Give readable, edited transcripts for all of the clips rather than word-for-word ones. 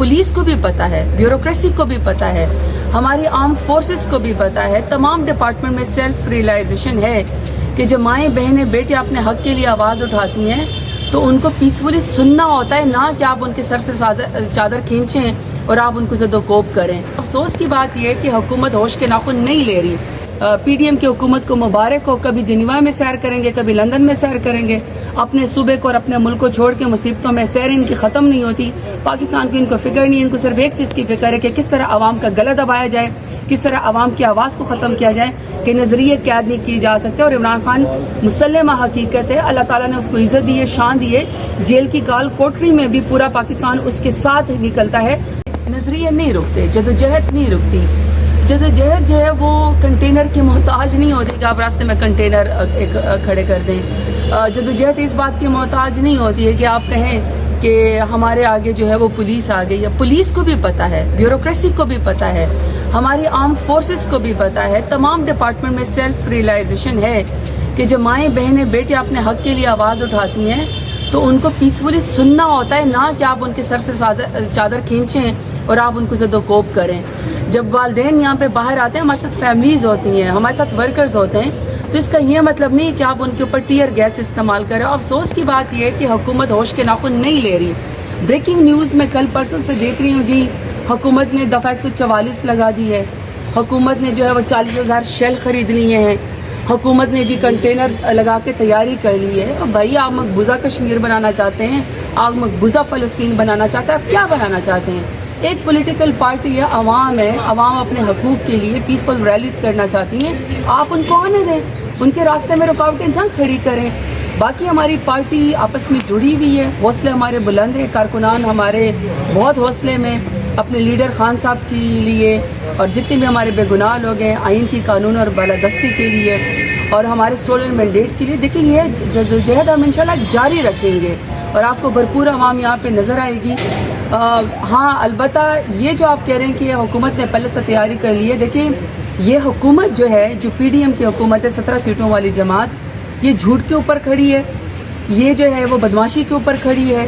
Police को भी पता है, ब्यूरोक्रेसी को भी पता है, हमारी आर्म फोर्सेस को भी पता है, तमाम डिपार्टमेंट में सेल्फ रियलाइजेशन है कि जब माएँ बहनें बेटे अपने हक के लिए आवाज़ उठाती हैं तो उनको पीसफुली सुनना होता है, ना कि आप उनके सर से चादर खींचें और आप उनको ज़दोकोब करें। अफसोस की बात यह है कि हुकूमत होश के नाखुन नहीं ले रही। पीडीएम की हुकूमत को मुबारक हो, कभी जिनेवा में सैर करेंगे, कभी लंदन में सैर करेंगे, अपने सूबे को और अपने मुल्क को छोड़ के मुसीबतों में सैर इनकी ख़त्म नहीं होती। पाकिस्तान की इनको फिक्र नहीं, इनको सिर्फ एक चीज़ की फिक्र है कि किस तरह आवाम का गला दबाया जाए, किस तरह आवाम की आवाज़ को ख़त्म किया जाए कि नजरिए कैद नहीं की जा सकते। और इमरान खान मुसल्लमा हकीकत है, अल्लाह ताला ने उसको इज्जत दी है, शान दी है, जेल की काल कोठरी में भी पूरा पाकिस्तान उसके साथ निकलता है। नजरिए नहीं रुकते, जदोजहद नहीं रुकती। जदोजहद जो है वो कंटेनर की मोहताज नहीं होती कि आप रास्ते में कंटेनर खड़े कर दें। जदोजहद इस बात की मोहताज नहीं होती है कि आप कहें कि हमारे आगे जो है वो पुलिस आ गई है। पुलिस को भी पता है, ब्यूरोक्रेसी को भी पता है, हमारी आर्म फोर्सेस को भी पता है, तमाम डिपार्टमेंट में सेल्फ रियलाइजेशन है कि जब माएँ बहनें बेटे अपने हक के लिए आवाज़ उठाती हैं तो उनको पीसफुली सुनना होता है, ना कि आप उनके सर से चादर खींचें और आप उनको ज़दोकोब करें। जब वालिदैन यहाँ पे बाहर आते हैं, हमारे साथ फैमिलीज़ होती हैं, हमारे साथ वर्कर्स होते हैं, तो इसका ये मतलब नहीं कि आप उनके ऊपर टीयर गैस इस्तेमाल करें। अफसोस की बात यह है कि हुकूमत होश के नाखुन नहीं ले रही। ब्रेकिंग न्यूज़ में कल परसों से देख रही हूँ जी, हुकूमत ने दफ़ा 144 लगा दी है, हुकूमत ने जो है वो 40,000 शेल खरीद लिए हैं, हुकूमत ने जी कंटेनर लगा के तैयारी कर ली है। और भाई आप मकबूजा कश्मीर बनाना चाहते हैं, आप मकबूजा फ़लस्तीन बनाना चाहते हैं, आप क्या बनाना चाहते हैं? एक पॉलिटिकल पार्टी है, अवाम है, अवाम अपने हकूक़ के लिए पीसफुल रैलीज करना चाहती हैं, आप उनको आने दें, उनके रास्ते में रुकावटें न खड़ी करें। बाकी हमारी पार्टी आपस में जुड़ी हुई है, हौसले हमारे बुलंद हैं, कारकुनान हमारे बहुत हौसले में अपने लीडर खान साहब के लिए और जितने भी हमारे बेगुनाह लोग हैं आइन की कानून और बालादस्ती के लिए और हमारे स्टोलन मैंडेट के लिए। देखिए ये जदोजहद हम इंशाल्लाह जारी रखेंगे और आपको भरपूर आवाम यहाँ पे नज़र आएगी। हाँ अलबत्ता ये जो आप कह रहे हैं कि हुकूमत ने पहले से तैयारी कर ली है, देखिए ये हुकूमत जो है, जो पीडीएम की हुकूमत है 17 सीटों वाली जमात, ये झूठ के ऊपर खड़ी है, ये जो है वो बदमाशी के ऊपर खड़ी है,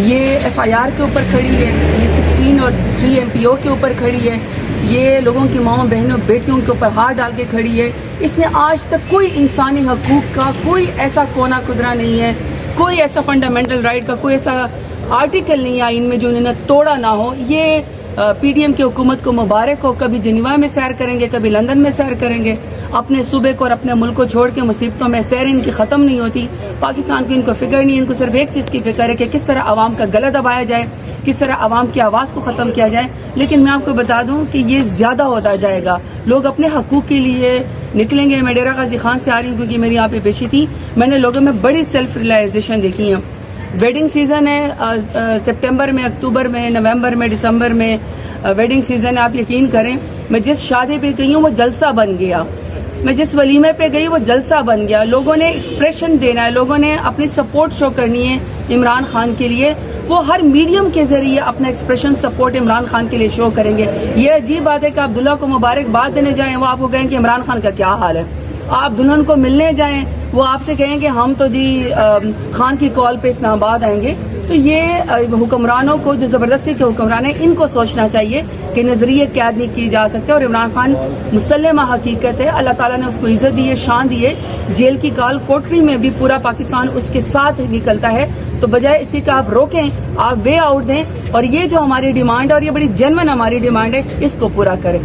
ये एफआईआर के ऊपर खड़ी है, ये 16 और 3 MPO के ऊपर खड़ी है, ये लोगों की माओ बहनों बेटियों के ऊपर हाथ डाल के खड़ी है। इसने आज तक कोई इंसानी हकूक़ का कोई ऐसा कोना कुदरा नहीं है, कोई ऐसा फंडामेंटल राइट का कोई ऐसा आर्टिकल नहीं है इनमें जो उन्होंने तोड़ा ना हो। ये पीडीएम की हुकूमत को मुबारक हो, कभी जिनेवा में सैर करेंगे, कभी लंदन में सैर करेंगे, अपने सूबे को और अपने मुल्क को छोड़ के मुसीबतों में सैर इनकी ख़त्म नहीं होती। पाकिस्तान की इनको फिक्र नहीं, इनको सिर्फ एक चीज़ की फिक्र है कि किस तरह आवाम का गला दबाया जाए, किस तरह आवाम की आवाज़ को ख़त्म किया जाए। लेकिन मैं आपको बता दूं कि ये ज़्यादा होता जाएगा, लोग अपने हकूक़ के लिए निकलेंगे। मैं डेरा गाजी खान से आ रही हूँ क्योंकि मेरी यहाँ पे पेशी थी, मैंने लोगों में बड़ी सेल्फ रियलाइजेशन देखी है। वेडिंग सीज़न है सितंबर में, अक्टूबर में, नवंबर में, दिसंबर में वेडिंग सीज़न है। आप यकीन करें मैं जिस शादी पे गई हूँ वो जलसा बन गया, मैं जिस वलीमे पे गई वो जलसा बन गया। लोगों ने एक्सप्रेशन देना है, लोगों ने अपनी सपोर्ट शो करनी है इमरान खान के लिए, वो हर मीडियम के जरिए अपना एक्सप्रेशन सपोर्ट इमरान खान के लिए शो करेंगे। ये अजीब बात है कि आप दुल्हा को मुबारकबाद देने जाएं, वो आपको कहें कि इमरान खान का क्या हाल है। आप दुल्हन को मिलने जाएं, वो आपसे कहें कि हम तो जी खान की कॉल पे इस्लामाबाद आएंगे। तो ये हुक्मरानों को जो ज़बरदस्ती के हुक्मरान हैं, इनको सोचना चाहिए कि नजरिए कैद नहीं किए जा सकते। और इमरान खान मुसल्लमा हकीकत है, अल्लाह ताला ने उसको इज्जत दी है, शान दी है, जेल की काल कोठरी में भी पूरा पाकिस्तान उसके साथ निकलता है। तो बजाय इसके कि आप रोकें, आप वे आउट दें और ये जो हमारी डिमांड है और ये बड़ी जेन्युइन हमारी डिमांड है, इसको पूरा करें।